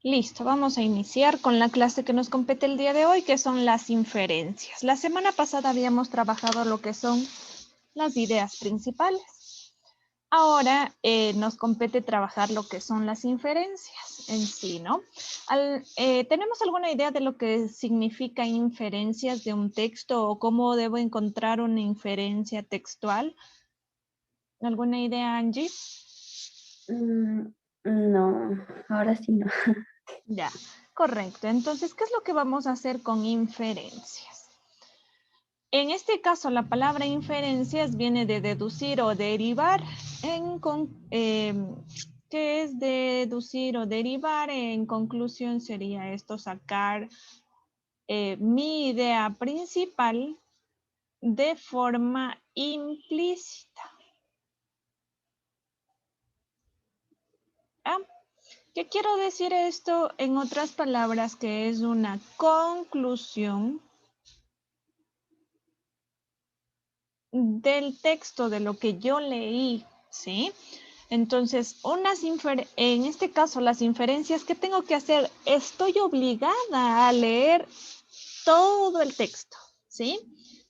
Listo, vamos a iniciar con la clase que nos compete el día de hoy, que son las inferencias. La semana pasada habíamos trabajado lo que son las ideas principales. Ahora nos compete trabajar lo que son las inferencias en sí, ¿no? ¿Tenemos alguna idea de lo que significa inferencias de un texto o cómo debo encontrar una inferencia textual? ¿Alguna idea, Angie? No, ahora sí no. Ya, correcto. Entonces, ¿qué es lo que vamos a hacer con inferencias? En este caso, la palabra inferencias viene de deducir o derivar. ¿Qué es deducir o derivar? En conclusión sería esto, sacar mi idea principal de forma implícita. ¿Ah? ¿Qué quiero decir esto? En otras palabras, que es una conclusión del texto, de lo que yo leí, ¿sí? Entonces, en este caso, las inferencias que tengo que hacer, estoy obligada a leer todo el texto, ¿sí?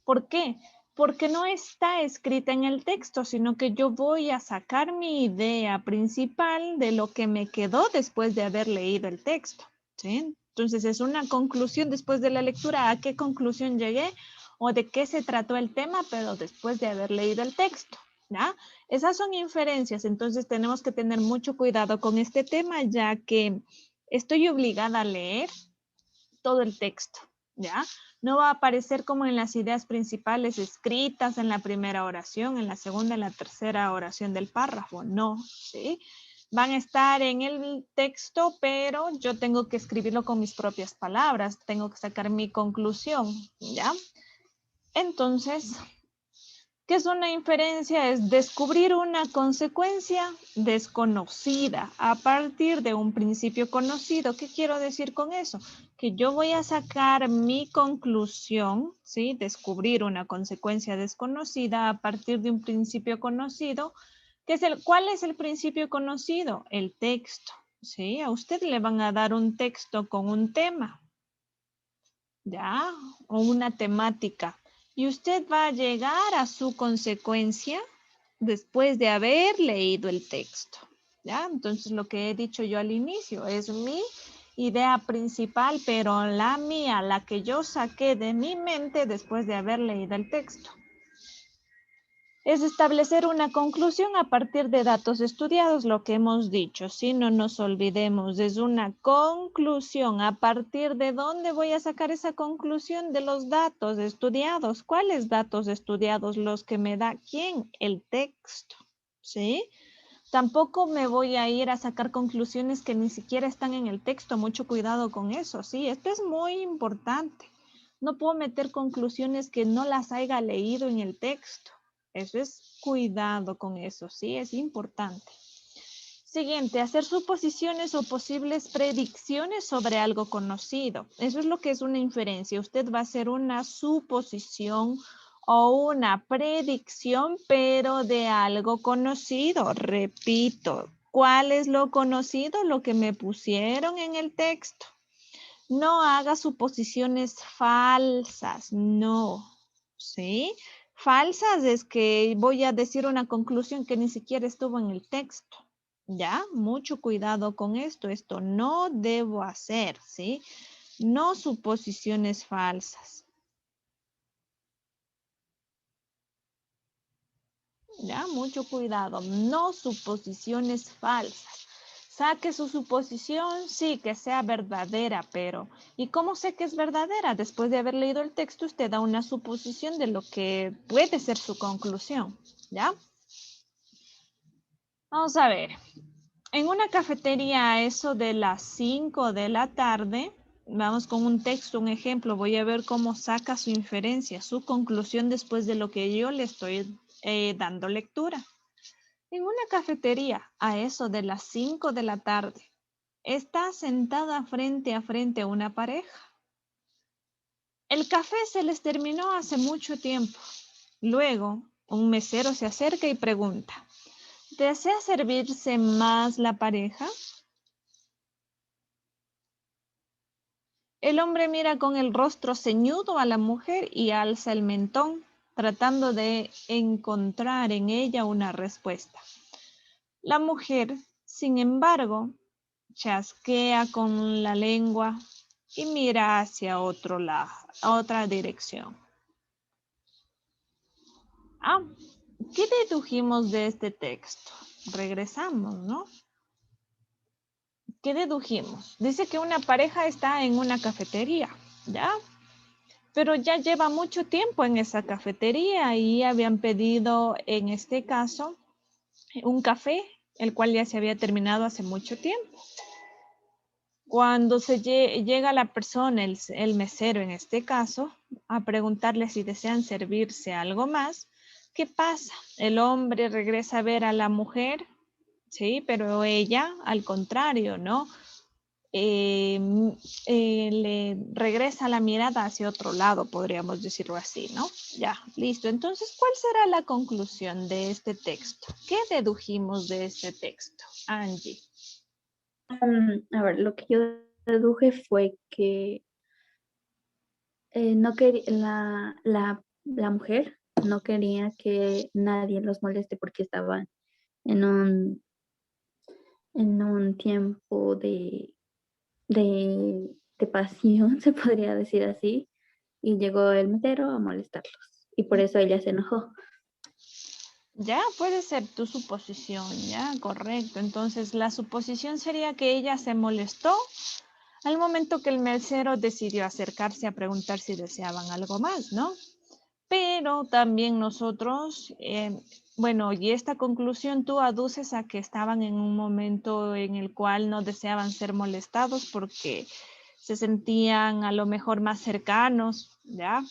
¿Por qué? Porque no está escrita en el texto, sino que yo voy a sacar mi idea principal de lo que me quedó después de haber leído el texto, ¿sí? Entonces, es una conclusión después de la lectura. ¿A qué conclusión llegué? O de qué se trató el tema, pero después de haber leído el texto, ¿ya? Esas son inferencias, entonces tenemos que tener mucho cuidado con este tema, ya que estoy obligada a leer todo el texto, ¿ya? No va a aparecer como en las ideas principales escritas en la primera oración, en la segunda, en la tercera oración del párrafo, no, ¿sí? Van a estar en el texto, pero yo tengo que escribirlo con mis propias palabras, tengo que sacar mi conclusión, ¿ya? Entonces, ¿qué es una inferencia? Es descubrir una consecuencia desconocida a partir de un principio conocido. ¿Qué quiero decir con eso? Que yo voy a sacar mi conclusión, ¿sí? Descubrir una consecuencia desconocida a partir de un principio conocido. ¿Cuál es el principio conocido? El texto, ¿sí? A usted le van a dar un texto con un tema, ¿ya? O una temática. Y usted va a llegar a su consecuencia después de haber leído el texto, ¿ya? Entonces, lo que he dicho yo al inicio es mi idea principal, pero la mía, la que yo saqué de mi mente después de haber leído el texto. Es establecer una conclusión a partir de datos estudiados, lo que hemos dicho, si no nos olvidemos, es una conclusión. ¿A partir de dónde voy a sacar esa conclusión? De los datos estudiados. ¿Cuáles datos estudiados? Los que me da ¿quién? El texto, ¿sí? Tampoco me voy a ir a sacar conclusiones que ni siquiera están en el texto. Mucho cuidado con eso, ¿sí? Esto es muy importante. No puedo meter conclusiones que no las haya leído en el texto. Eso es cuidado con eso, ¿sí? Es importante. Siguiente, hacer suposiciones o posibles predicciones sobre algo conocido. Eso es lo que es una inferencia. Usted va a hacer una suposición o una predicción, pero de algo conocido. Repito, ¿cuál es lo conocido? Lo que me pusieron en el texto. No haga suposiciones falsas, no, ¿sí? Falsas es que voy a decir una conclusión que ni siquiera estuvo en el texto, ¿ya? Mucho cuidado con esto no debo hacer, ¿sí? No suposiciones falsas, ¿ya? Mucho cuidado, no suposiciones falsas. Saque su suposición, sí, que sea verdadera, pero ¿y cómo sé que es verdadera? Después de haber leído el texto, usted da una suposición de lo que puede ser su conclusión, ¿ya? Vamos a ver. En una cafetería a eso de las 5 de la tarde, vamos con un texto, un ejemplo, voy a ver cómo saca su inferencia, su conclusión después de lo que yo le estoy dando lectura. En una cafetería a eso de las 5 de la tarde, está sentada frente a frente una pareja. El café se les terminó hace mucho tiempo. Luego, un mesero se acerca y pregunta, ¿desea servirse más la pareja? El hombre mira con el rostro ceñudo a la mujer y alza el mentón, tratando de encontrar en ella una respuesta. La mujer, sin embargo, chasquea con la lengua y mira hacia otro lado, a otra dirección. Ah, ¿qué dedujimos de este texto? Regresamos, ¿no? ¿Qué dedujimos? Dice que una pareja está en una cafetería, ¿ya? Pero ya lleva mucho tiempo en esa cafetería y habían pedido, en este caso, un café, el cual ya se había terminado hace mucho tiempo. Cuando llega la persona, el mesero en este caso, a preguntarle si desean servirse algo más, ¿qué pasa? El hombre regresa a ver a la mujer, sí, pero ella, al contrario, ¿no? Le regresa la mirada hacia otro lado, podríamos decirlo así, ¿no? Ya, listo. Entonces, ¿cuál será la conclusión de este texto? ¿Qué dedujimos de este texto, Angie? A ver, lo que yo deduje fue que no quería, la mujer no quería que nadie los moleste porque estaban en un tiempo de pasión, se podría decir así, y llegó el mesero a molestarlos. Y por eso ella se enojó. Ya, puede ser tu suposición, ya, correcto. Entonces, la suposición sería que ella se molestó al momento que el mesero decidió acercarse a preguntar si deseaban algo más, ¿no? Pero también nosotros, bueno, y esta conclusión tú aduces a que estaban en un momento en el cual no deseaban ser molestados porque se sentían a lo mejor más cercanos, ¿ya?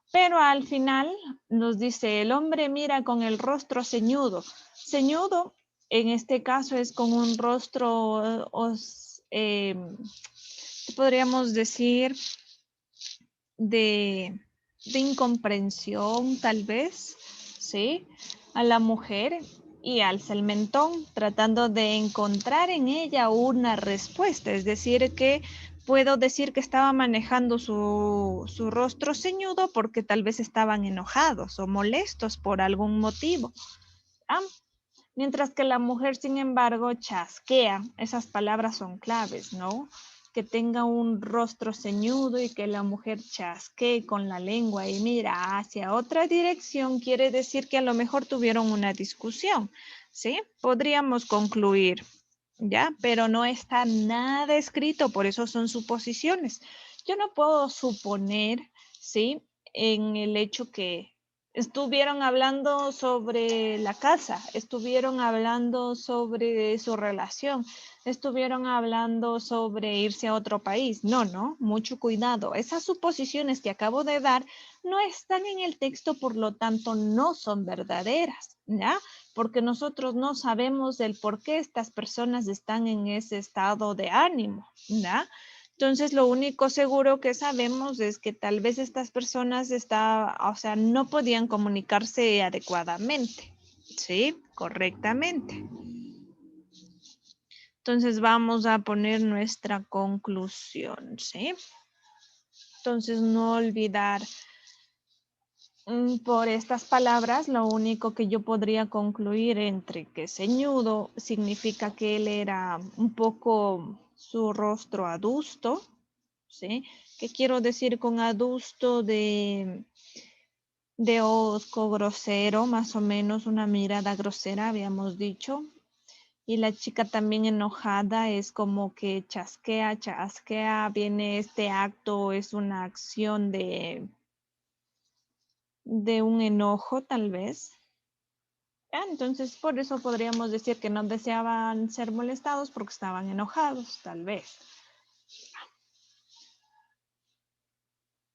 Pero al final nos dice, el hombre mira con el rostro ceñudo. Ceñudo, en este caso, es con un rostro, podríamos decir, de, de incomprensión, tal vez, ¿sí? A la mujer y alza el mentón, tratando de encontrar en ella una respuesta. Es decir, que puedo decir que estaba manejando su rostro ceñudo porque tal vez estaban enojados o molestos por algún motivo. Ah, mientras que la mujer, sin embargo, chasquea. Esas palabras son claves, ¿no? Que tenga un rostro ceñudo y que la mujer chasquee con la lengua y mira hacia otra dirección, quiere decir que a lo mejor tuvieron una discusión, ¿sí? Podríamos concluir, ¿ya? Pero no está nada escrito, por eso son suposiciones. Yo no puedo suponer, ¿sí? En el hecho que estuvieron hablando sobre la casa, estuvieron hablando sobre su relación, estuvieron hablando sobre irse a otro país. No, no, mucho cuidado. Esas suposiciones que acabo de dar no están en el texto, por lo tanto no son verdaderas, ¿ya? Porque nosotros no sabemos del por qué estas personas están en ese estado de ánimo, ¿ya? Entonces, lo único seguro que sabemos es que tal vez estas personas o sea, no podían comunicarse adecuadamente, ¿sí? Correctamente. Entonces, vamos a poner nuestra conclusión, ¿sí? Entonces, no olvidar por estas palabras, lo único que yo podría concluir entre que ceñudo significa que él era un poco su rostro adusto, ¿sí? ¿Qué quiero decir con adusto? De osco, grosero, más o menos una mirada grosera, habíamos dicho. Y la chica también enojada es como que chasquea, chasquea, viene este acto, es una acción de un enojo tal vez. Entonces, por eso podríamos decir que no deseaban ser molestados porque estaban enojados, tal vez.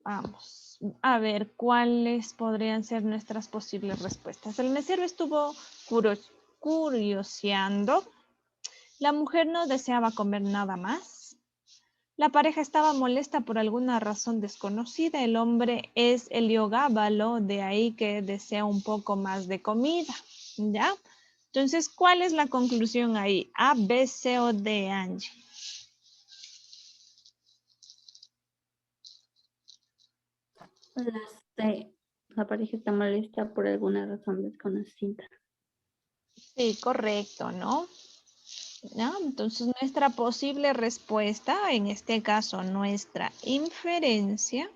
Vamos a ver cuáles podrían ser nuestras posibles respuestas. El mesero estuvo curioseando. La mujer no deseaba comer nada más. La pareja estaba molesta por alguna razón desconocida. El hombre es heliogábalo, de ahí que desea un poco más de comida. ¿Ya? Entonces, ¿cuál es la conclusión ahí? A, B, C o D, Angie. La pareja está molesta por alguna razón desconocida. Sí, correcto, ¿no? ¿No? Entonces, nuestra posible respuesta, en este caso, nuestra inferencia,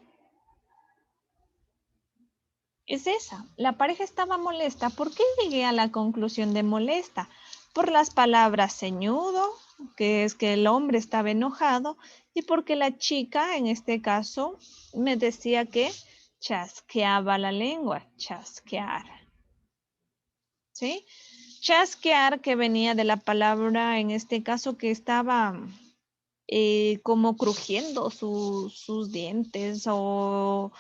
es esa. La pareja estaba molesta. ¿Por qué llegué a la conclusión de molesta? Por las palabras ceñudo, que es que el hombre estaba enojado, y porque la chica, en este caso, me decía que chasqueaba la lengua, chasquear. ¿Sí? Chasquear, que venía de la palabra, en este caso, que estaba como crujiendo sus dientes o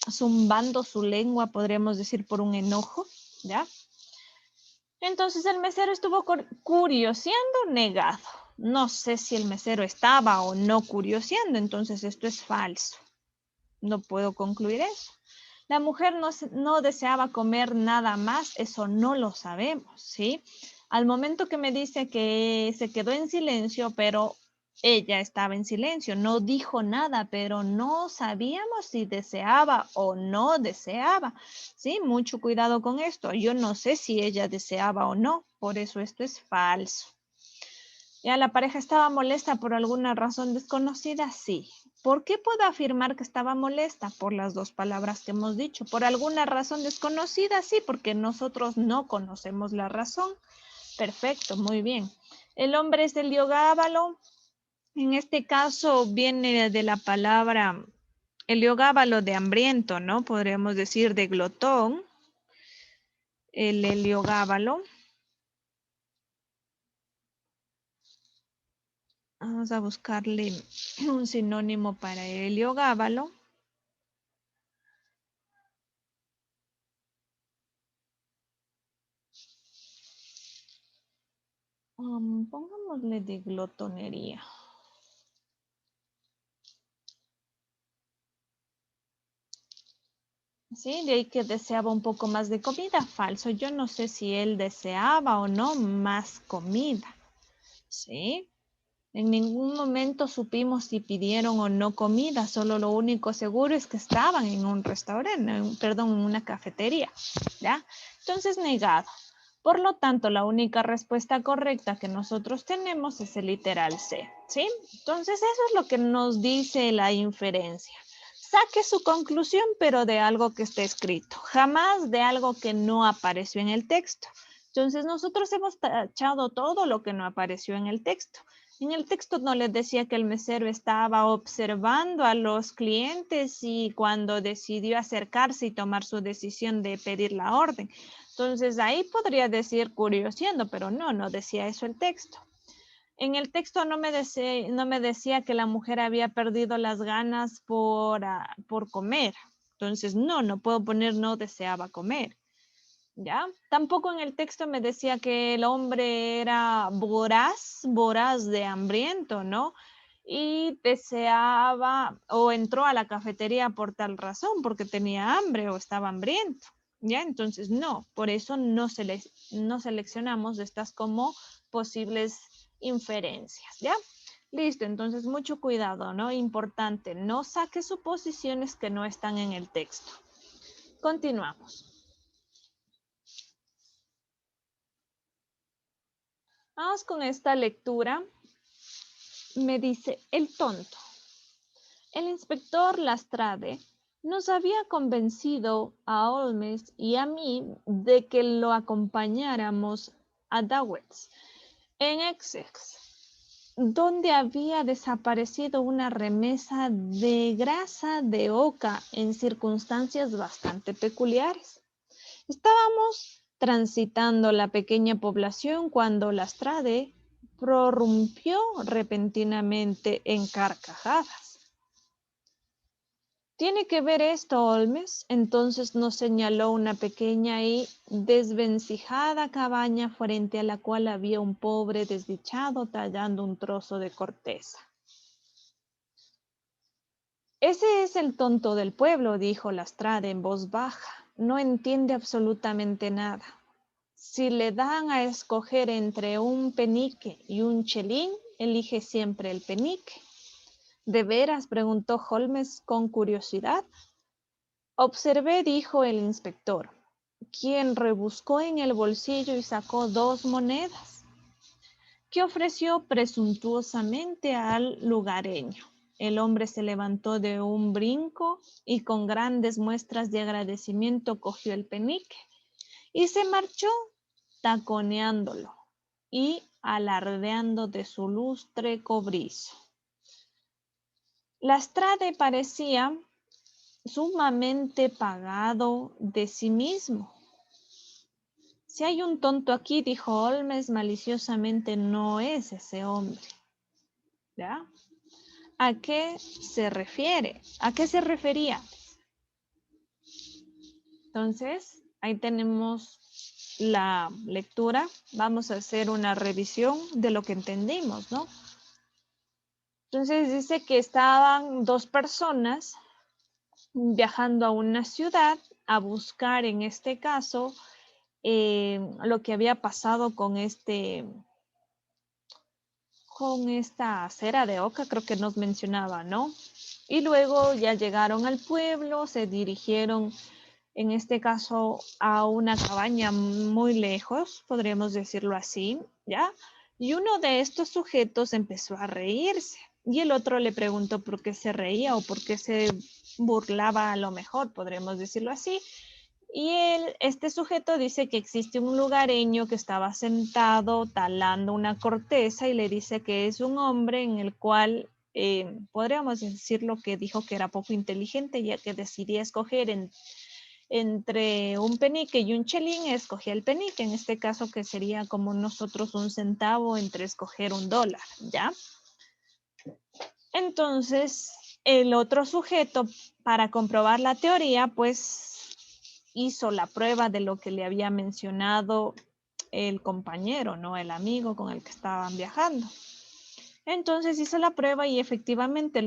zumbando su lengua, podríamos decir, por un enojo, ¿ya? Entonces el mesero estuvo curioseando, negado. No sé si el mesero estaba o no curioseando, entonces esto es falso. No puedo concluir eso. La mujer no deseaba comer nada más, eso no lo sabemos, ¿sí? Al momento que me dice que se quedó en silencio, pero ella estaba en silencio, no dijo nada, pero no sabíamos si deseaba o no deseaba, ¿sí? Mucho cuidado con esto. Yo no sé si ella deseaba o no, por eso esto es falso. ¿Ya la pareja estaba molesta por alguna razón desconocida? Sí. ¿Por qué puedo afirmar que estaba molesta? Por las dos palabras que hemos dicho. ¿Por alguna razón desconocida? Sí, porque nosotros no conocemos la razón. Perfecto, muy bien. El hombre es Heliogábalo. En este caso viene de la palabra Heliogábalo de hambriento, ¿no? Podríamos decir de glotón. El Heliogábalo. Vamos a buscarle un sinónimo para Heliogábalo. Pongámosle de glotonería. Sí, de ahí que deseaba un poco más de comida. Falso. Yo no sé si él deseaba o no más comida. Sí. En ningún momento supimos si pidieron o no comida. Solo lo único seguro es que estaban en un restaurante, perdón, en una cafetería. ¿Ya? Entonces, negado. Por lo tanto, la única respuesta correcta que nosotros tenemos es el literal C, ¿sí? Entonces, eso es lo que nos dice la inferencia. Saque su conclusión, pero de algo que esté escrito, jamás de algo que no apareció en el texto. Entonces, nosotros hemos tachado todo lo que no apareció en el texto. En el texto no les decía que el mesero estaba observando a los clientes y cuando decidió acercarse y tomar su decisión de pedir la orden. Entonces ahí podría decir curioseando, pero no decía eso el texto. En el texto no me decía que la mujer había perdido las ganas por comer. Entonces no puedo poner no deseaba comer. ¿Ya? Tampoco en el texto me decía que el hombre era voraz de hambriento, ¿no? Y deseaba o entró a la cafetería por tal razón, porque tenía hambre o estaba hambriento, ¿ya? Entonces, no, por eso no seleccionamos estas como posibles inferencias, ¿ya? Listo, entonces mucho cuidado, ¿no? Importante, no saque suposiciones que no están en el texto. Continuamos. Vamos con esta lectura. Me dice, el tonto. El inspector Lastrade nos había convencido a Holmes y a mí de que lo acompañáramos a Dowets en Essex, donde había desaparecido una remesa de grasa de oca en circunstancias bastante peculiares. Estábamos transitando la pequeña población cuando Lastrade prorrumpió repentinamente en carcajadas. ¿Tiene que ver esto, Holmes? Entonces nos señaló una pequeña y desvencijada cabaña frente a la cual había un pobre desdichado tallando un trozo de corteza. Ese es el tonto del pueblo, dijo Lastrade en voz baja. No entiende absolutamente nada. Si le dan a escoger entre un penique y un chelín, elige siempre el penique. ¿De veras?, preguntó Holmes con curiosidad. Observé, dijo el inspector, quien rebuscó en el bolsillo y sacó 2 monedas, que ofreció presuntuosamente al lugareño. El hombre se levantó de un brinco y con grandes muestras de agradecimiento cogió el penique y se marchó taconeándolo y alardeando de su lustre cobrizo. Lestrade parecía sumamente pagado de sí mismo. Si hay un tonto aquí, dijo Holmes maliciosamente, no es ese hombre. ¿Ya? ¿A qué se refiere? ¿A qué se refería? Entonces, ahí tenemos la lectura. Vamos a hacer una revisión de lo que entendimos, ¿no? Entonces dice que estaban 2 personas viajando a una ciudad a buscar, en este caso, lo que había pasado con esta cera de oca, creo que nos mencionaba, ¿no? Y luego ya llegaron al pueblo, se dirigieron, en este caso, a una cabaña muy lejos, podríamos decirlo así, ¿ya? Y uno de estos sujetos empezó a reírse y el otro le preguntó por qué se reía o por qué se burlaba, a lo mejor, podríamos decirlo así. Y este sujeto dice que existe un lugareño que estaba sentado talando una corteza y le dice que es un hombre en el cual podríamos decirlo que dijo que era poco inteligente, ya que decidía escoger entre un penique y un chelín, escogía el penique, en este caso que sería como nosotros un centavo entre escoger $1, ¿ya? Entonces, el otro sujeto, para comprobar la teoría, pues hizo la prueba de lo que le había mencionado el compañero, ¿no? El amigo con el que estaban viajando. Entonces hizo la prueba y efectivamente el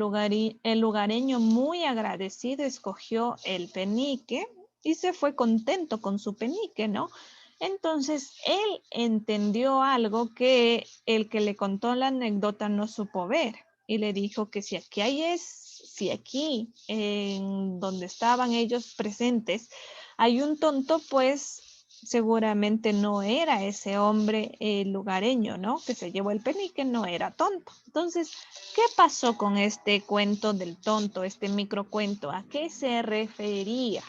lugareño, muy agradecido, escogió el penique y se fue contento con su penique, ¿no? Entonces él entendió algo que el que le contó la anécdota no supo ver y le dijo que si aquí en donde estaban ellos presentes hay un tonto, pues seguramente no era ese hombre lugareño, ¿no? Que se llevó el penique, no era tonto. Entonces, ¿qué pasó con este cuento del tonto, este microcuento? ¿A qué se refería?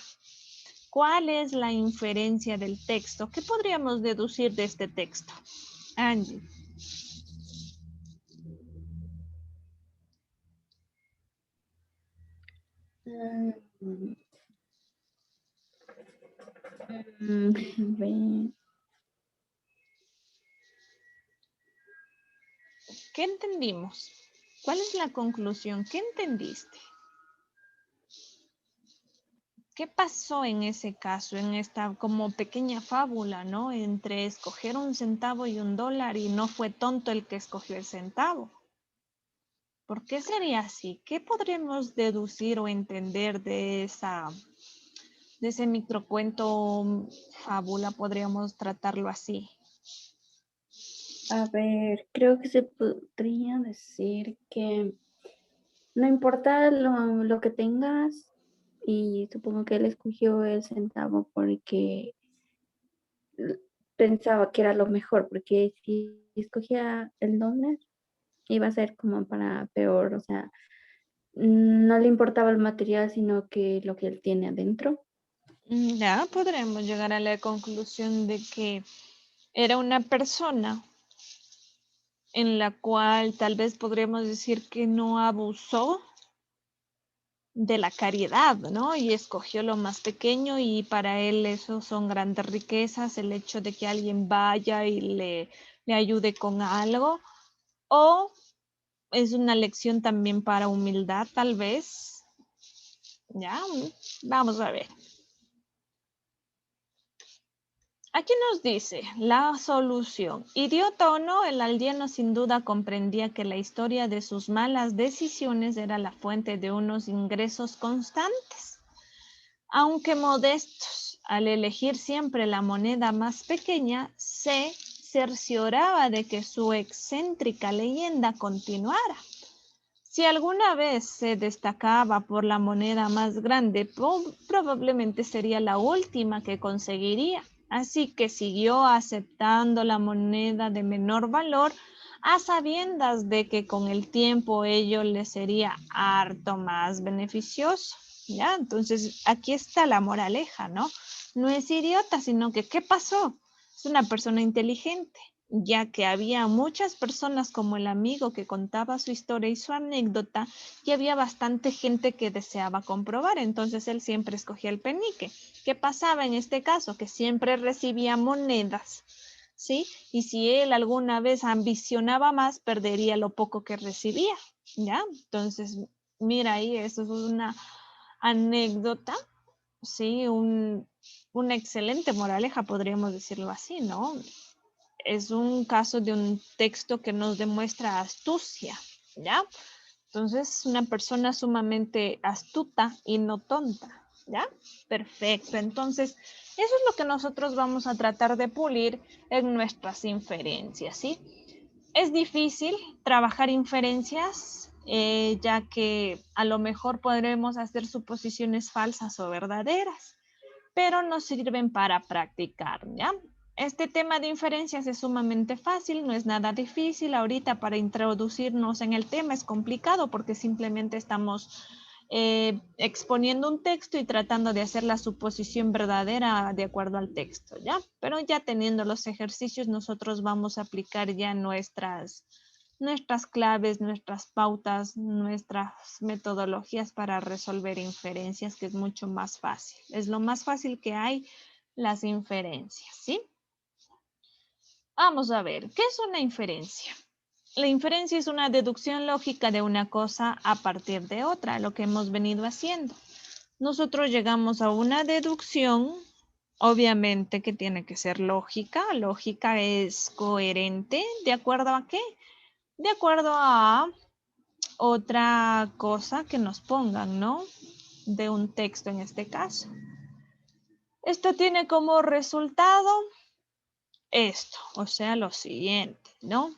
¿Cuál es la inferencia del texto? ¿Qué podríamos deducir de este texto? Angie. Mm, ¿Qué entendimos? ¿Cuál es la conclusión? ¿Qué entendiste? ¿Qué pasó en ese caso, en esta como pequeña fábula, ¿no? Entre escoger un centavo y $1 y no fue tonto el que escogió el centavo. ¿Por qué sería así? ¿Qué podremos deducir o entender de ese microcuento, fábula, podríamos tratarlo así? A ver, creo que se podría decir que no importa lo que tengas, y supongo que él escogió el centavo porque pensaba que era lo mejor, porque si escogía el $1 iba a ser como para peor, o sea, no le importaba el material, sino que lo que él tiene adentro. Ya podremos llegar a la conclusión de que era una persona en la cual tal vez podríamos decir que no abusó de la caridad, ¿no? Y escogió lo más pequeño y para él eso son grandes riquezas, el hecho de que alguien vaya y le ayude con algo, o es una lección también para humildad, tal vez. Ya, vamos a ver. Aquí nos dice la solución. Idiota o no, el aldeano sin duda comprendía que la historia de sus malas decisiones era la fuente de unos ingresos constantes, aunque modestos. Al elegir siempre la moneda más pequeña, se cercioraba de que su excéntrica leyenda continuara. Si alguna vez se destacaba por la moneda más grande, probablemente sería la última que conseguiría. Así que siguió aceptando la moneda de menor valor a sabiendas de que con el tiempo ello le sería harto más beneficioso. ¿Ya? Entonces, aquí está la moraleja, ¿no? No es idiota, sino que ¿qué pasó? Es una persona inteligente, ya que había muchas personas como el amigo que contaba su historia y su anécdota, y había bastante gente que deseaba comprobar, entonces él siempre escogía el penique. ¿Qué pasaba en este caso? Que siempre recibía monedas, ¿sí? Y si él alguna vez ambicionaba más, perdería lo poco que recibía, ¿ya? Entonces, mira ahí, eso es una anécdota, ¿sí? Una excelente moraleja, podríamos decirlo así, ¿no? Es un caso de un texto que nos demuestra astucia, ¿ya? Entonces, una persona sumamente astuta y no tonta, ¿ya? Perfecto. Entonces, eso es lo que nosotros vamos a tratar de pulir en nuestras inferencias, ¿sí? Es difícil trabajar inferencias, ya que a lo mejor podremos hacer suposiciones falsas o verdaderas, pero nos sirven para practicar, ¿ya? Este tema de inferencias es sumamente fácil, no es nada difícil. Ahorita para introducirnos en el tema es complicado porque simplemente estamos exponiendo un texto y tratando de hacer la suposición verdadera de acuerdo al texto, ¿ya? Pero ya teniendo los ejercicios, nosotros vamos a aplicar ya nuestras claves, nuestras pautas, nuestras metodologías para resolver inferencias, que es mucho más fácil. Es lo más fácil que hay, las inferencias, ¿sí? Vamos a ver, ¿qué es una inferencia? La inferencia es una deducción lógica de una cosa a partir de otra, lo que hemos venido haciendo. Nosotros llegamos a una deducción, obviamente que tiene que ser lógica. Lógica es coherente, ¿de acuerdo a qué? De acuerdo a otra cosa que nos pongan, ¿no? De un texto en este caso. Esto tiene como resultado esto, o sea, lo siguiente, ¿no?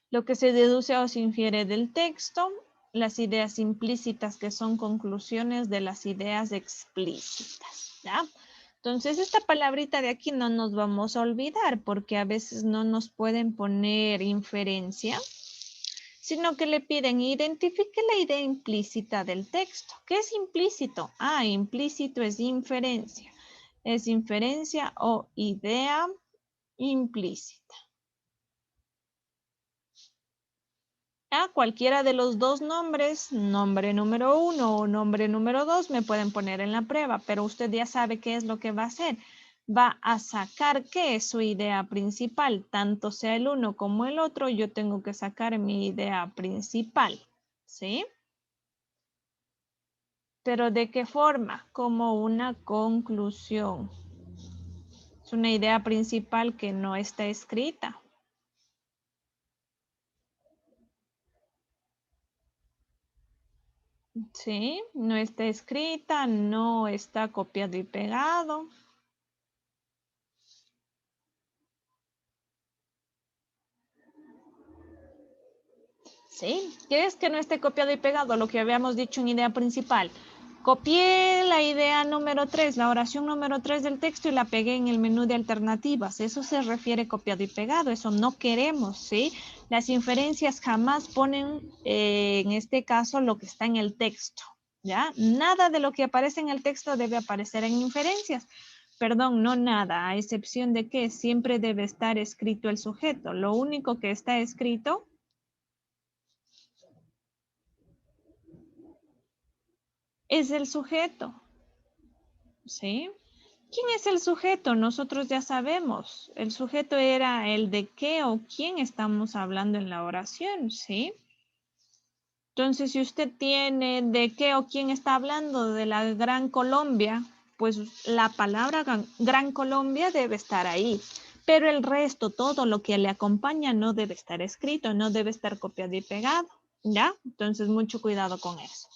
Lo que se deduce o se infiere del texto, las ideas implícitas que son conclusiones de las ideas explícitas, ¿ya? Entonces, esta palabrita de aquí no nos vamos a olvidar porque a veces no nos pueden poner inferencia, sino que le piden identifique la idea implícita del texto. ¿Qué es implícito? Ah, implícito es inferencia. Es inferencia o idea implícita. A cualquiera de los dos nombres, nombre número 1 o nombre número 2, me pueden poner en la prueba, pero usted ya sabe qué es lo que va a hacer. Va a sacar qué es su idea principal, tanto sea el uno como el otro, yo tengo que sacar mi idea principal, ¿sí? ¿Pero de qué forma? Como una conclusión. Es una idea principal que no está escrita. ¿Sí? No está escrita, no está copiado y pegado. ¿Sí? ¿Qué es que no esté copiado y pegado? Lo que habíamos dicho en idea principal. Copié la idea número 3, la oración número 3 del texto y la pegué en el menú de alternativas. Eso se refiere copiado y pegado. Eso no queremos, ¿sí? Las inferencias jamás ponen, en este caso, lo que está en el texto, ¿ya? Nada de lo que aparece en el texto debe aparecer en inferencias. Perdón, no nada, a excepción de que siempre debe estar escrito el sujeto. Lo único que está escrito es el sujeto, ¿sí? ¿Quién es el sujeto? Nosotros ya sabemos. El sujeto era el de qué o quién estamos hablando en la oración, ¿sí? Entonces, si usted tiene de qué o quién está hablando de la Gran Colombia, pues la palabra Gran Colombia debe estar ahí. Pero el resto, todo lo que le acompaña no debe estar escrito, no debe estar copiado y pegado, ¿ya? Entonces, mucho cuidado con eso.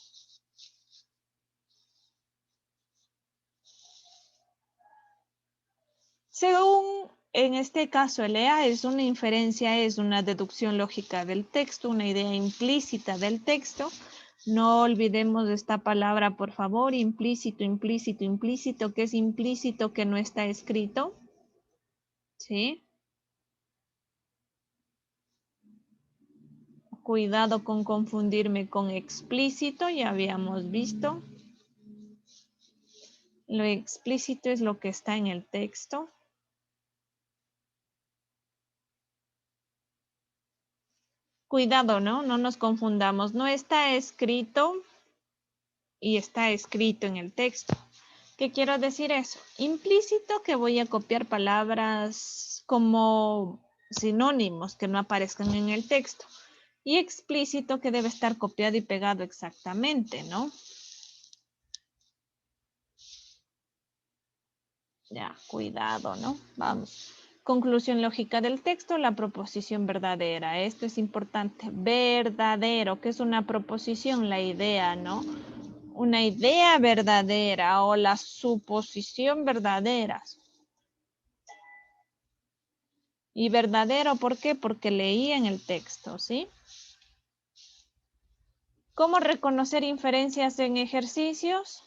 Según en este caso el EA es una inferencia, es una deducción lógica del texto, una idea implícita del texto. No olvidemos esta palabra, por favor, implícito, implícito, implícito. ¿Qué es implícito que no está escrito? ¿Sí? Cuidado con confundirme con explícito, ya habíamos visto. Lo explícito es lo que está en el texto. Cuidado, ¿no? No nos confundamos. No está escrito y está escrito en el texto. ¿Qué quiero decir eso? Implícito que voy a copiar palabras como sinónimos que no aparezcan en el texto. Y explícito que debe estar copiado y pegado exactamente, ¿no? Ya, cuidado, ¿no? Vamos. Conclusión lógica del texto, la proposición verdadera. Esto es importante. Verdadero, que es una proposición, la idea, ¿no? Una idea verdadera o la suposición verdadera. Y verdadero, ¿por qué? Porque leí en el texto, ¿sí? ¿Cómo reconocer inferencias en ejercicios?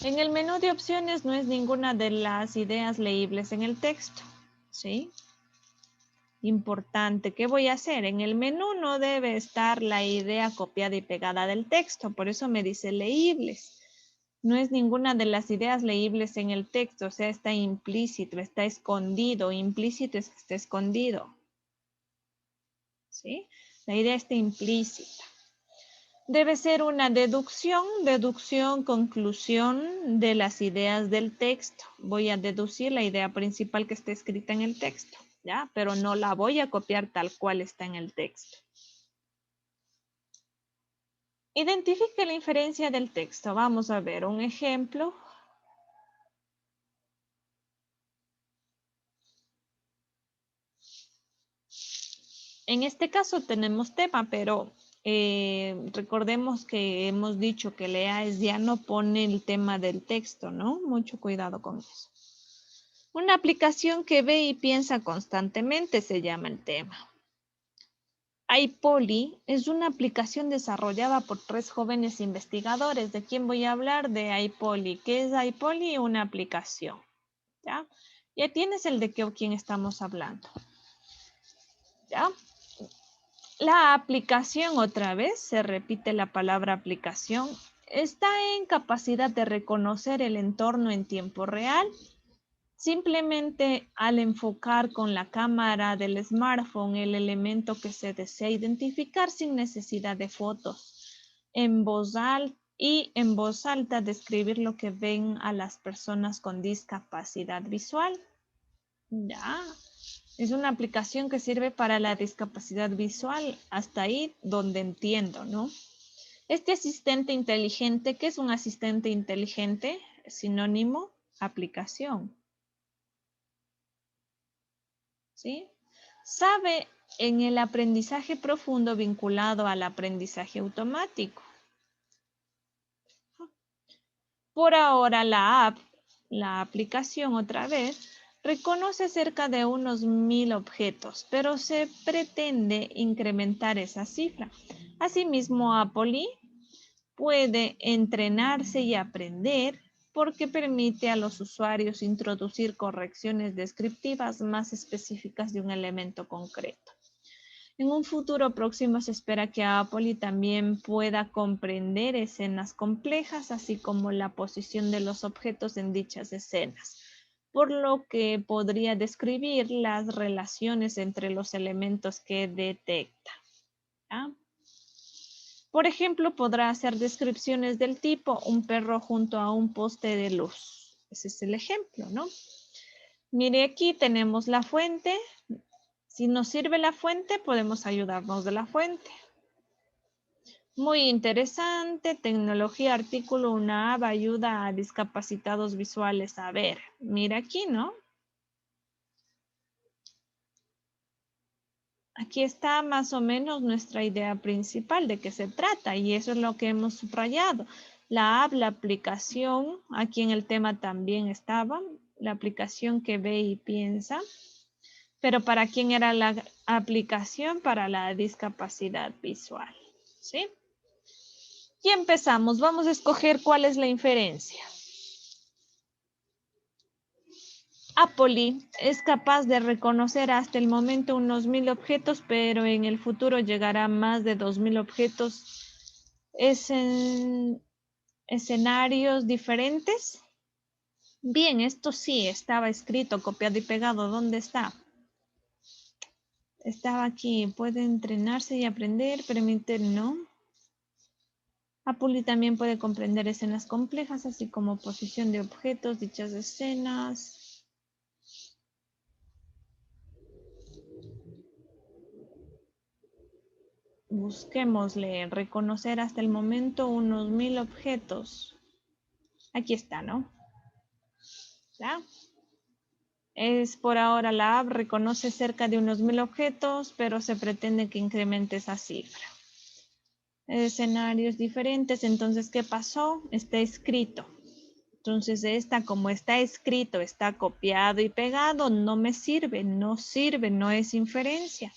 En el menú de opciones no es ninguna de las ideas leíbles en el texto, ¿sí? Importante, ¿qué voy a hacer? En el menú no debe estar la idea copiada y pegada del texto, por eso me dice leíbles. No es ninguna de las ideas leíbles en el texto, o sea, está implícito, está escondido. Implícito es que está escondido, ¿sí? La idea está implícita. Debe ser una deducción, conclusión de las ideas del texto. Voy a deducir la idea principal que está escrita en el texto, ¿ya? Pero no la voy a copiar tal cual está en el texto. Identifique la inferencia del texto. Vamos a ver un ejemplo. En este caso tenemos tema, pero recordemos que hemos dicho que lea es ya no pone el tema del texto, ¿no? Mucho cuidado con eso. Una aplicación que ve y piensa constantemente se llama el tema. iPoly es una aplicación desarrollada por 3 jóvenes investigadores. ¿De quién voy a hablar? De iPoly. ¿Qué es iPoly? Una aplicación. ¿Ya? Ya tienes el de quién estamos hablando. ¿Ya? La aplicación, otra vez, se repite la palabra aplicación, está en capacidad de reconocer el entorno en tiempo real. Simplemente al enfocar con la cámara del smartphone el elemento que se desea identificar sin necesidad de fotos. En voz alta describir lo que ven a las personas con discapacidad visual. Ya. Es una aplicación que sirve para la discapacidad visual, hasta ahí donde entiendo, ¿no? Este asistente inteligente, ¿qué es un asistente inteligente? Sinónimo, aplicación. ¿Sí? Sabe en el aprendizaje profundo vinculado al aprendizaje automático. Por ahora la aplicación otra vez, reconoce cerca de unos 1000 objetos, pero se pretende incrementar esa cifra. Asimismo, Apple puede entrenarse y aprender porque permite a los usuarios introducir correcciones descriptivas más específicas de un elemento concreto. En un futuro próximo se espera que Apple también pueda comprender escenas complejas, así como la posición de los objetos en dichas escenas, por lo que podría describir las relaciones entre los elementos que detecta. ¿Ya? Por ejemplo, podrá hacer descripciones del tipo un perro junto a un poste de luz. Ese es el ejemplo, ¿no? Mire, aquí tenemos la fuente. Si nos sirve la fuente, podemos ayudarnos de la fuente. Muy interesante, tecnología, artículo, una app ayuda a discapacitados visuales. A ver, mira aquí, ¿no? Aquí está más o menos nuestra idea principal de qué se trata y eso es lo que hemos subrayado. La app, la aplicación, aquí en el tema también estaba, la aplicación que ve y piensa. Pero ¿para quién era la aplicación? Para la discapacidad visual, ¿sí? Y empezamos. Vamos a escoger cuál es la inferencia. Apoli es capaz de reconocer hasta el momento unos 1000 objetos, pero en el futuro llegará a más de 2000 objetos. Es en escenarios diferentes. Bien, esto sí estaba escrito, copiado y pegado. ¿Dónde está? Estaba aquí. Puede entrenarse y aprender, permitir, ¿no? Apoli también puede comprender escenas complejas, así como posición de objetos, dichas escenas. Busquémosle, reconocer hasta el momento unos 1000 objetos. Aquí está, ¿no? ¿Ya? Es por ahora la app, reconoce cerca de unos 1000 objetos, pero se pretende que incremente esa cifra. Escenarios diferentes, entonces, ¿qué pasó? Está escrito. Entonces, como está escrito, está copiado y pegado, no me sirve, no sirve, no es inferencia.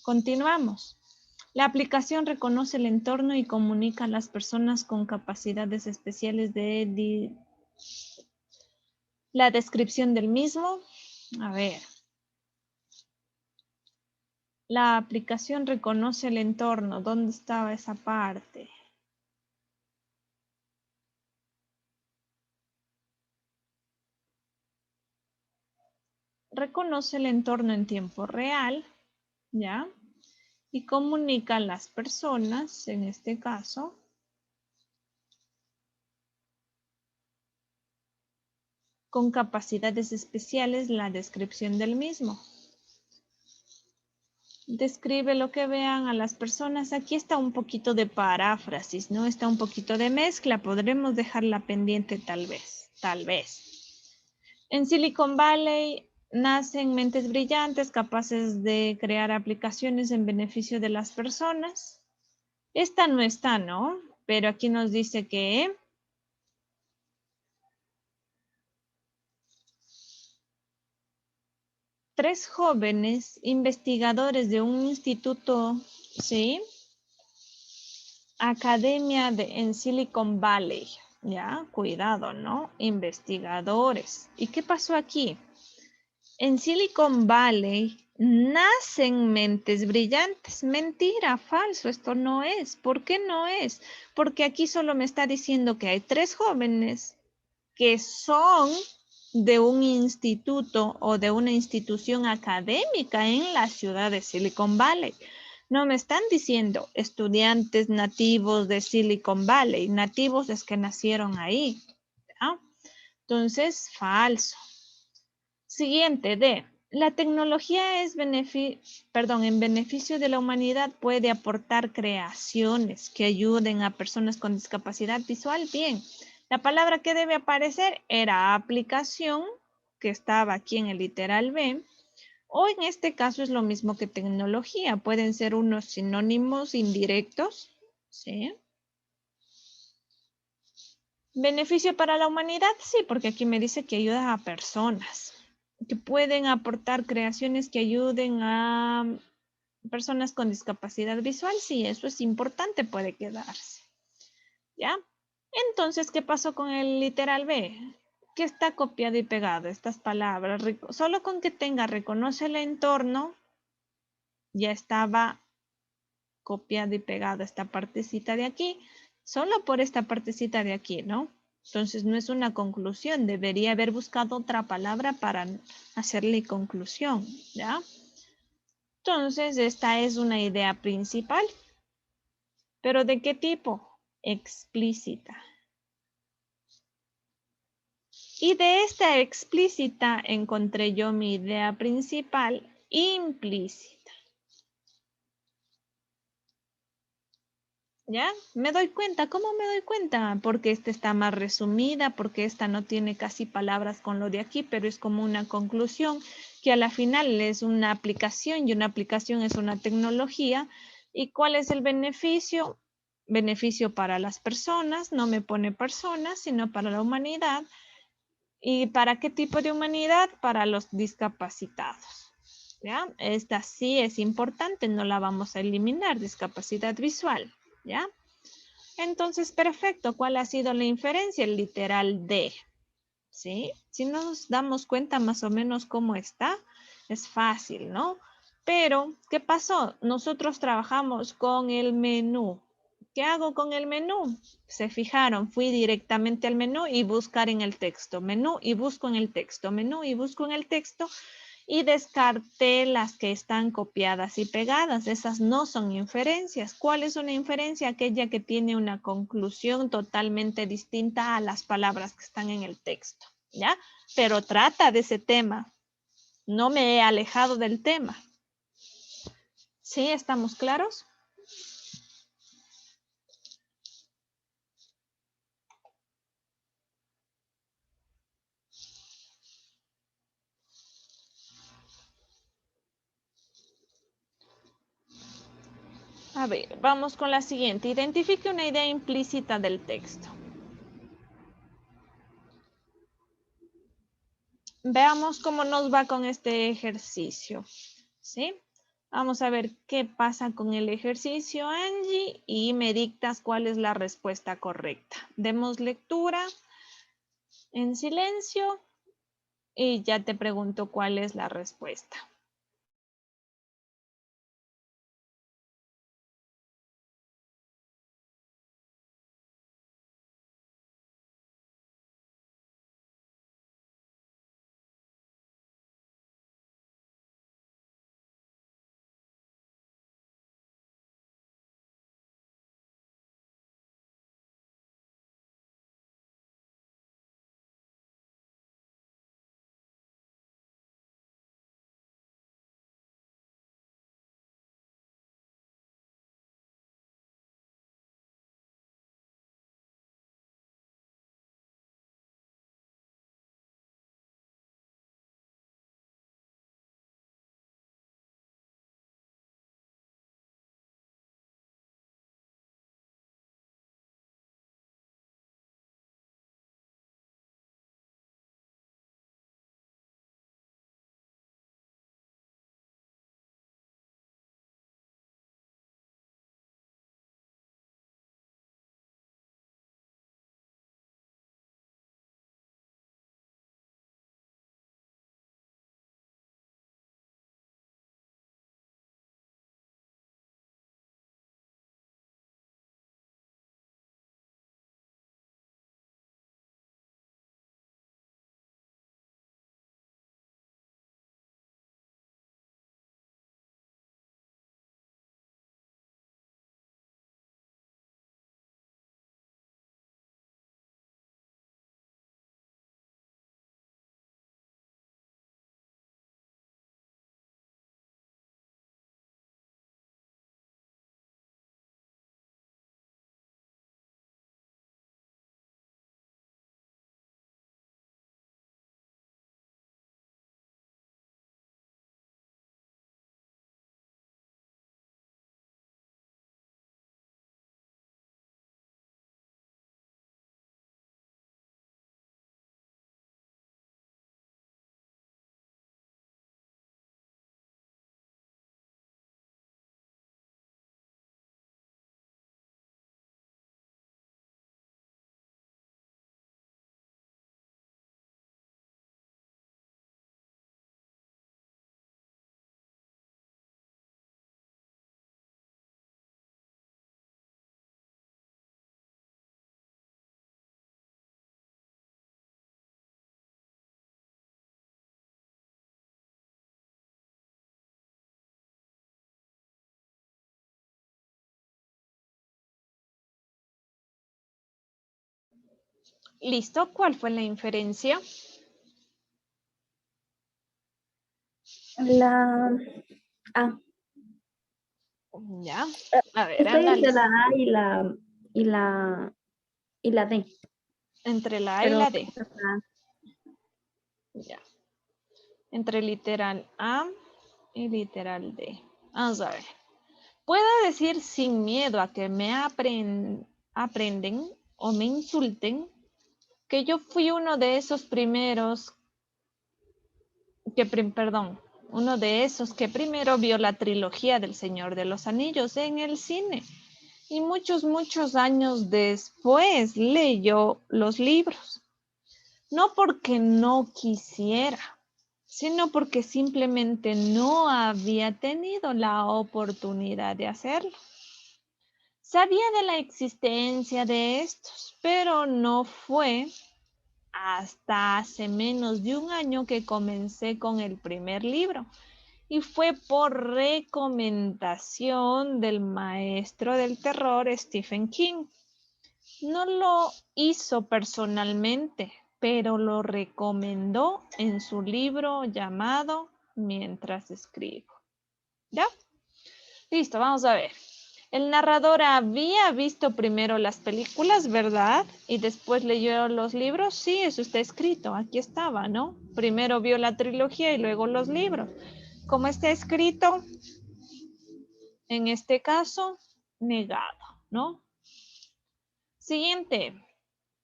Continuamos. La aplicación reconoce el entorno y comunica a las personas con capacidades especiales de la descripción del mismo. A ver. La aplicación reconoce el entorno. ¿Dónde estaba esa parte? Reconoce el entorno en tiempo real, ¿ya? Y comunica a las personas, en este caso, con capacidades especiales, la descripción del mismo. Describe lo que vean a las personas. Aquí está un poquito de paráfrasis, ¿no? Está un poquito de mezcla. Podremos dejarla pendiente tal vez, tal vez. En Silicon Valley nacen mentes brillantes capaces de crear aplicaciones en beneficio de las personas. Esta no está, ¿no? Pero aquí nos dice que 3 jóvenes investigadores de un instituto, ¿sí? Academia en Silicon Valley, ya, cuidado, ¿no? Investigadores. ¿Y qué pasó aquí? En Silicon Valley nacen mentes brillantes. Mentira, falso, esto no es. ¿Por qué no es? Porque aquí solo me está diciendo que hay 3 jóvenes que son de un instituto o de una institución académica en la ciudad de Silicon Valley. No me están diciendo estudiantes nativos de Silicon Valley. Nativos es que nacieron ahí. ¿Ya? Entonces, falso. Siguiente, D. La tecnología es en beneficio de la humanidad, puede aportar creaciones que ayuden a personas con discapacidad visual. Bien, la palabra que debe aparecer era aplicación, que estaba aquí en el literal B, o en este caso es lo mismo que tecnología. Pueden ser unos sinónimos indirectos, ¿sí? Beneficio para la humanidad, sí, porque aquí me dice que ayuda a personas, que pueden aportar creaciones que ayuden a personas con discapacidad visual, sí, eso es importante, puede quedarse. ¿Ya? Entonces, ¿qué pasó con el literal B? Que está copiado y pegado estas palabras. Solo con que tenga reconoce el entorno, ya estaba copiado y pegado esta partecita de aquí, solo por esta partecita de aquí, ¿no? Entonces no es una conclusión, debería haber buscado otra palabra para hacerle conclusión, ¿ya? Entonces esta es una idea principal, pero ¿de qué tipo? Explícita. Y de esta explícita encontré yo mi idea principal implícita. ¿Ya? Me doy cuenta. ¿Cómo me doy cuenta? Porque esta está más resumida, porque esta no tiene casi palabras con lo de aquí, pero es como una conclusión que a la final es una aplicación y una aplicación es una tecnología. ¿Y cuál es el beneficio? Beneficio para las personas, no me pone personas, sino para la humanidad. ¿Y para qué tipo de humanidad? Para los discapacitados. ¿Ya? Esta sí es importante, no la vamos a eliminar, discapacidad visual. ¿Ya? Entonces, perfecto. ¿Cuál ha sido la inferencia? El literal de. ¿Sí? Si nos damos cuenta más o menos cómo está, es fácil, ¿no? Pero, ¿qué pasó? Nosotros trabajamos con el menú. ¿Qué hago con el menú? Se fijaron, fui directamente al menú y buscar en el texto. Menú y busco en el texto. Menú y busco en el texto y descarté las que están copiadas y pegadas. Esas no son inferencias. ¿Cuál es una inferencia? Aquella que tiene una conclusión totalmente distinta a las palabras que están en el texto, ¿ya? Pero trata de ese tema. No me he alejado del tema. ¿Sí? ¿Estamos claros? A ver, vamos con la siguiente. Identifique una idea implícita del texto. Veamos cómo nos va con este ejercicio, ¿sí? Vamos a ver qué pasa con el ejercicio, Angie, y me dictas cuál es la respuesta correcta. Demos lectura en silencio y ya te pregunto cuál es la respuesta. ¿Listo? ¿Cuál fue la inferencia? La A. Ya. A ver, Estoy entre la análisis. A y la D. Entre la A y Pero la D. Ya. Entre literal A y literal D. Vamos a ver. Puedo decir sin miedo a que me aprenden o me insulten. que yo fui uno de esos primeros uno de esos que primero vio la trilogía del Señor de los Anillos en el cine y muchos años después leyó los libros. No porque no quisiera, sino porque simplemente no había tenido la oportunidad de hacerlo. Sabía de la existencia de estos, pero no fue hasta hace menos de un año que comencé con el primer libro. Y fue por recomendación del maestro del terror Stephen King. No lo hizo personalmente, pero lo recomendó en su libro llamado Mientras escribo. ¿Ya? Listo, vamos a ver. El narrador había visto primero las películas, ¿verdad? Y después leyó los libros. Sí, eso está escrito. Aquí estaba, ¿no? Primero vio la trilogía y luego los libros. Como está escrito, en este caso, negado, ¿no? Siguiente.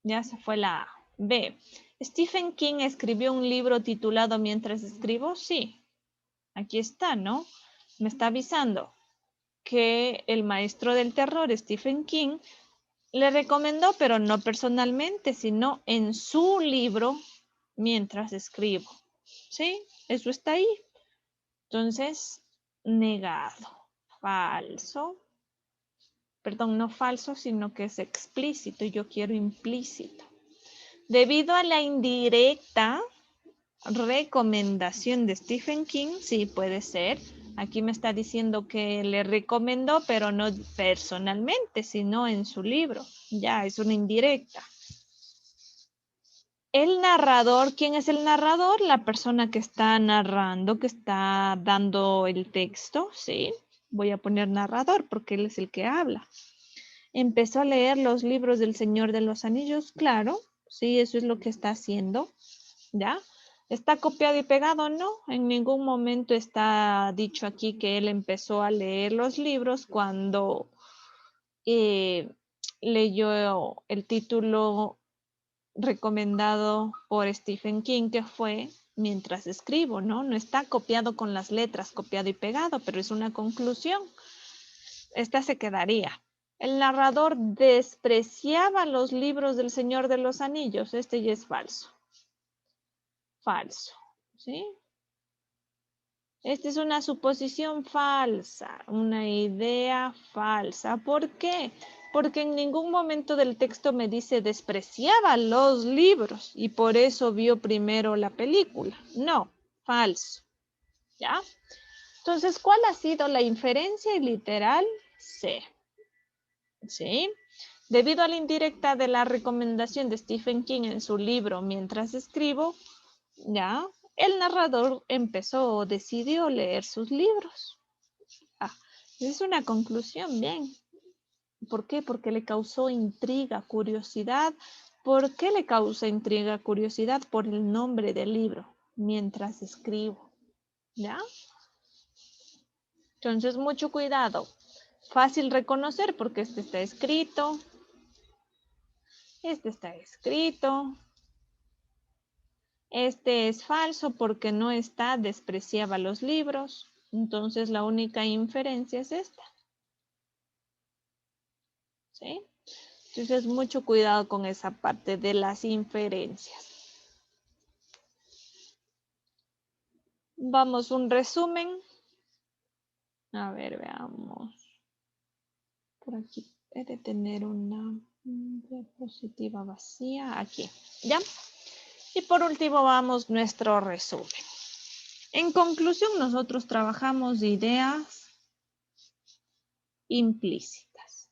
Ya se fue la B. ¿Stephen King escribió un libro titulado Mientras escribo? Sí. Aquí está, ¿no? Me está avisando que el maestro del terror, Stephen King, le recomendó, pero no personalmente, sino en su libro Mientras escribo. ¿Sí? Eso está ahí. Entonces, negado. Falso. Perdón, no falso, sino que es explícito y yo quiero implícito. Debido a la indirecta recomendación de Stephen King, sí puede ser. Aquí me está diciendo que le recomendó, pero no personalmente, sino en su libro. Ya, es una indirecta. El narrador, ¿quién es el narrador? La persona que está narrando, que está dando el texto, ¿sí? Voy a poner narrador porque él es el que habla. Empezó a leer los libros del Señor de los Anillos, claro, sí, eso es lo que está haciendo, ¿ya? ¿Está copiado y pegado? No, en ningún momento está dicho aquí que él empezó a leer los libros cuando leyó el título recomendado por Stephen King, que fue Mientras escribo, ¿no? No está copiado con las letras, copiado y pegado, pero es una conclusión. Esta se quedaría. El narrador despreciaba los libros del Señor de los Anillos. Este ya es falso. Falso, ¿sí? Esta es una suposición falsa, una idea falsa. ¿Por qué? Porque en ningún momento del texto me dice despreciaba los libros y por eso vio primero la película. No, falso. ¿Ya? Entonces, ¿cuál ha sido la inferencia literal? C. ¿Sí? Debido a la indirecta de la recomendación de Stephen King en su libro Mientras escribo, ¿ya? El narrador empezó o decidió leer sus libros. Ah, es una conclusión, bien. ¿Por qué? Porque le causó intriga, curiosidad. ¿Por qué le causa intriga, curiosidad? Por el nombre del libro, Mientras escribo. ¿Ya? Entonces, mucho cuidado. Fácil reconocer porque este está escrito. Este está escrito. Este es falso porque no está, despreciaba los libros. Entonces la única inferencia es esta. ¿Sí? Entonces mucho cuidado con esa parte de las inferencias. Vamos, un resumen. A ver, veamos. Por aquí he de tener una diapositiva vacía. Aquí, ¿ya? Y por último vamos nuestro resumen. En conclusión, nosotros trabajamos ideas implícitas.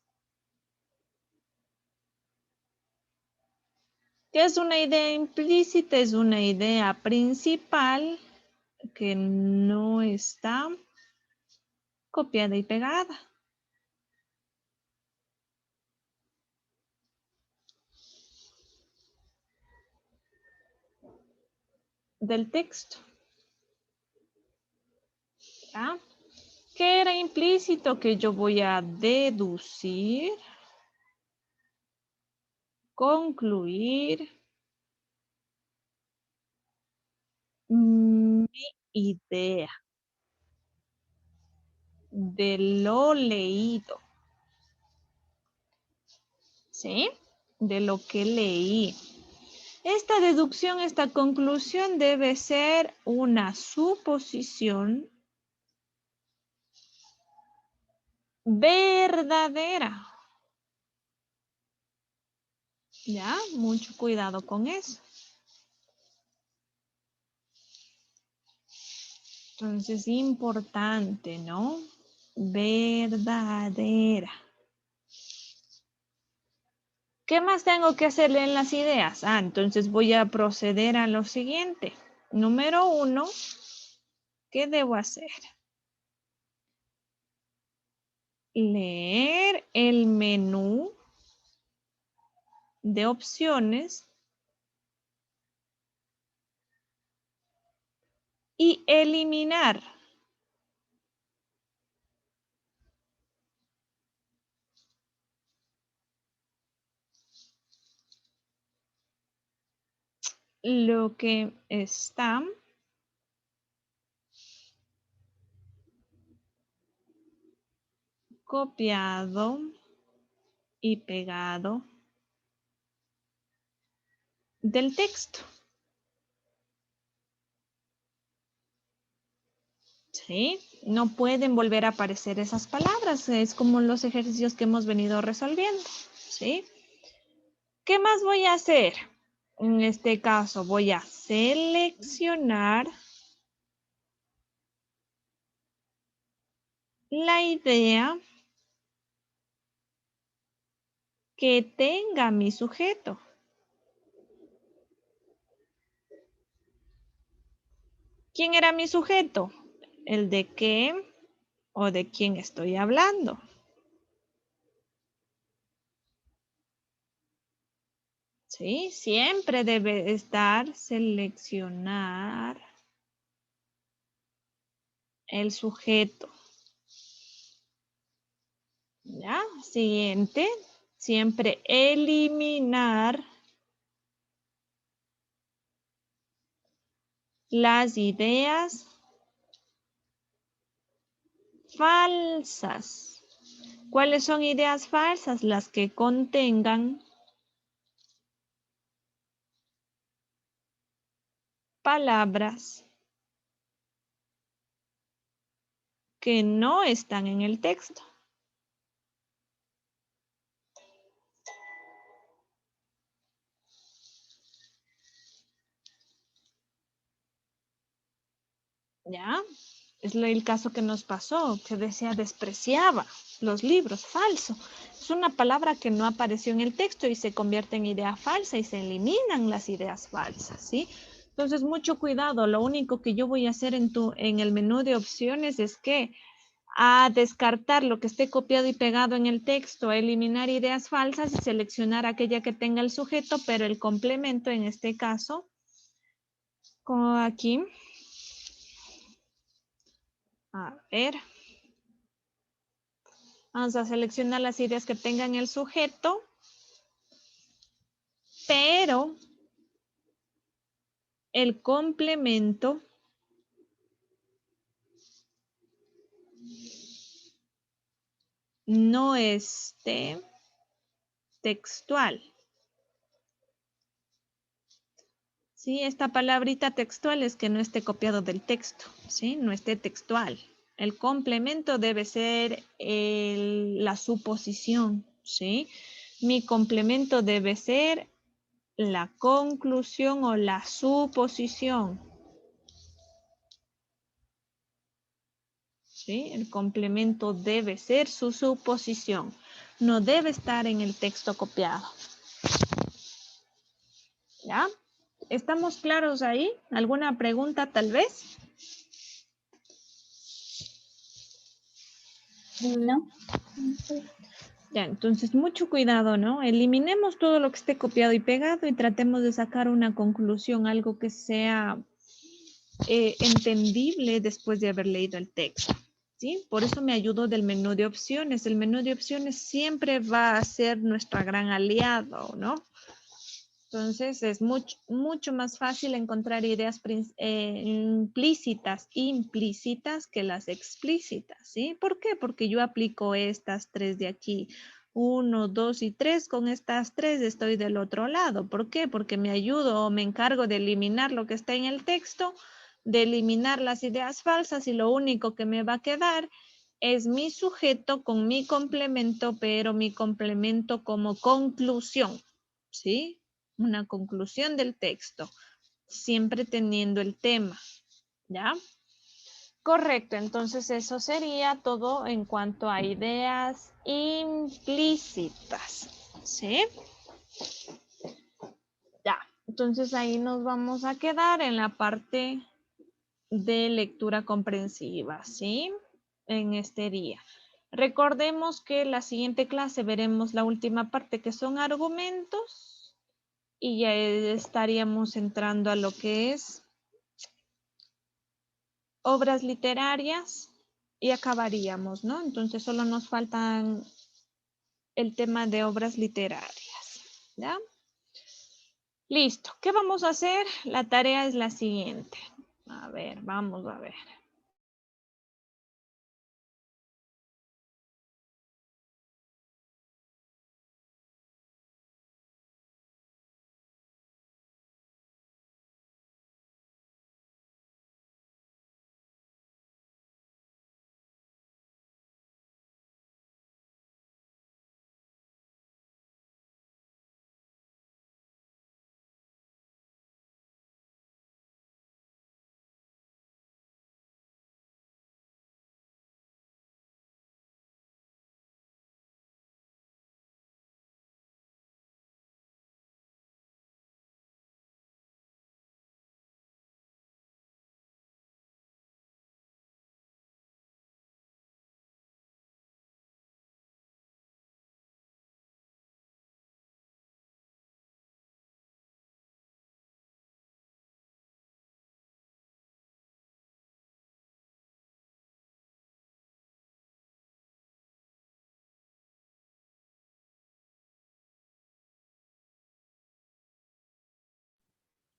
¿Qué es una idea implícita? Es una idea principal que no está copiada y pegada. Del texto. ¿Ya? ¿Qué era implícito? Que yo voy a deducir, concluir mi idea de lo leído. ¿Sí? De lo que leí. Esta deducción, esta conclusión debe ser una suposición verdadera. ¿Ya? Mucho cuidado con eso. Entonces, importante, ¿no? Verdadera. ¿Qué más tengo que hacerle en las ideas? Entonces voy a proceder a lo siguiente. Número 1, ¿qué debo hacer? Leer el menú de opciones y eliminar lo que está copiado y pegado del texto. ¿Sí? No pueden volver a aparecer esas palabras. Es como los ejercicios que hemos venido resolviendo. ¿Sí? ¿Qué más voy a hacer? En este caso voy a seleccionar la idea que tenga mi sujeto. ¿Quién era mi sujeto? El de qué o de quién estoy hablando. ¿Sí? Siempre debe estar seleccionar el sujeto. ¿Ya? Siguiente. Siempre eliminar las ideas falsas. ¿Cuáles son ideas falsas? Las que contengan palabras que no están en el texto. ¿Ya? Es el caso que nos pasó, que decía despreciaba los libros, falso. Es una palabra que no apareció en el texto y se convierte en idea falsa y se eliminan las ideas falsas, ¿sí? Entonces, mucho cuidado. Lo único que yo voy a hacer en el menú de opciones es que a descartar lo que esté copiado y pegado en el texto, a eliminar ideas falsas y seleccionar aquella que tenga el sujeto, pero el complemento en este caso, como aquí, a ver, vamos a seleccionar las ideas que tengan el sujeto, pero el complemento no esté textual. ¿Sí? Esta palabrita textual es que no esté copiado del texto, ¿sí? No esté textual. El complemento debe ser la suposición, ¿sí? Mi complemento debe ser la conclusión o la suposición. ¿Sí? El complemento debe ser su suposición. No debe estar en el texto copiado. ¿Ya? ¿Estamos claros ahí? ¿Alguna pregunta tal vez? No. Ya, entonces mucho cuidado, ¿no? Eliminemos todo lo que esté copiado y pegado y tratemos de sacar una conclusión, algo que sea entendible después de haber leído el texto, ¿sí? Por eso me ayudo del menú de opciones. El menú de opciones siempre va a ser nuestra gran aliado, ¿no? Entonces es mucho más fácil encontrar ideas implícitas que las explícitas, ¿sí? ¿Por qué? Porque yo aplico estas tres de aquí. 1, 2 y 3. Con estas tres estoy del otro lado. ¿Por qué? Porque me ayudo o me encargo de eliminar lo que está en el texto, de eliminar las ideas falsas y lo único que me va a quedar es mi sujeto con mi complemento, pero mi complemento como conclusión, ¿sí? Una conclusión del texto, siempre teniendo el tema, ¿ya? Correcto, entonces eso sería todo en cuanto a ideas implícitas, ¿sí? Ya, entonces ahí nos vamos a quedar en la parte de lectura comprensiva, ¿sí? En este día. Recordemos que la siguiente clase veremos la última parte que son argumentos y ya estaríamos entrando a lo que es obras literarias y acabaríamos, ¿no? Entonces solo nos faltan el tema de obras literarias, ¿ya? Listo. ¿Qué vamos a hacer? La tarea es la siguiente. A ver, vamos a ver.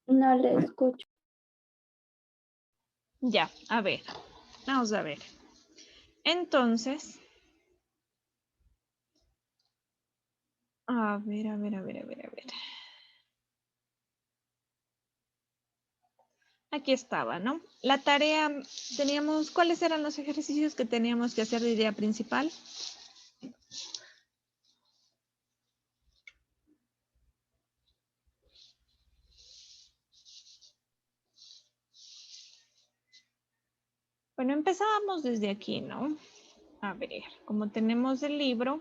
No le escucho. Ya, a ver. Vamos a ver. Entonces, a ver. Aquí estaba, ¿no? La tarea, teníamos, ¿cuáles eran los ejercicios que teníamos que hacer de idea principal? Bueno, empezábamos desde aquí, ¿no? A ver, como tenemos el libro,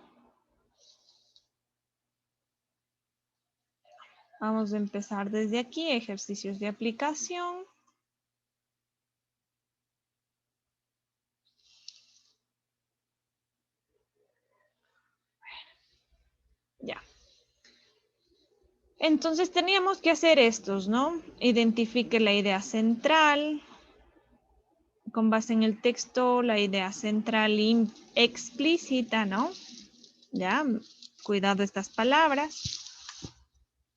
vamos a empezar desde aquí, ejercicios de aplicación. Ya. Entonces teníamos que hacer estos, ¿no? Identifique la idea central. Con base en el texto, la idea central explícita, ¿no? Ya, cuidado estas palabras.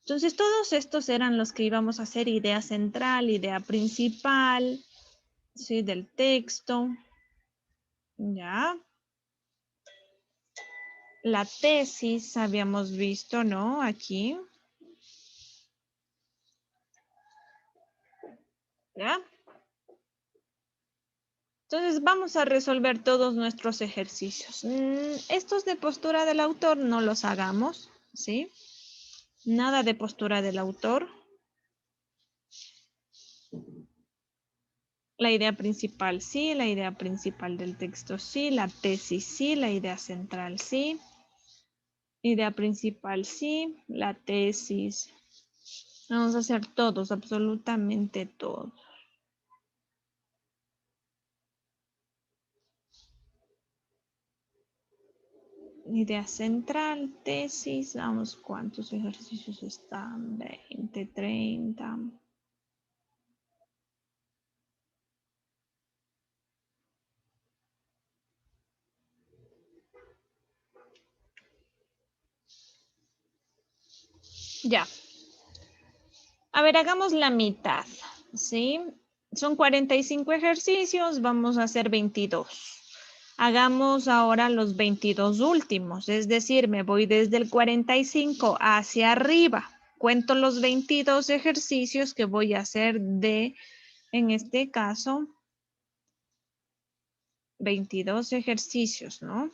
Entonces todos estos eran los que íbamos a hacer: idea central, idea principal, ¿sí? Del texto. Ya. La tesis habíamos visto, ¿no? Aquí. ¿Ya? Entonces vamos a resolver todos nuestros ejercicios. Estos de postura del autor no los hagamos, ¿sí? Nada de postura del autor. La idea principal sí, la idea principal del texto sí, la tesis sí, la idea central sí. Idea principal sí, la tesis. Vamos a hacer todos, absolutamente todos. Idea central, tesis, vamos, ¿cuántos ejercicios están? 20, 30. Ya. A ver, hagamos la mitad, ¿sí? Son 45 ejercicios, vamos a hacer 22. Hagamos ahora los 22 últimos, es decir, me voy desde el 45 hacia arriba. Cuento los 22 ejercicios que voy a hacer de, en este caso, 22 ejercicios, ¿no?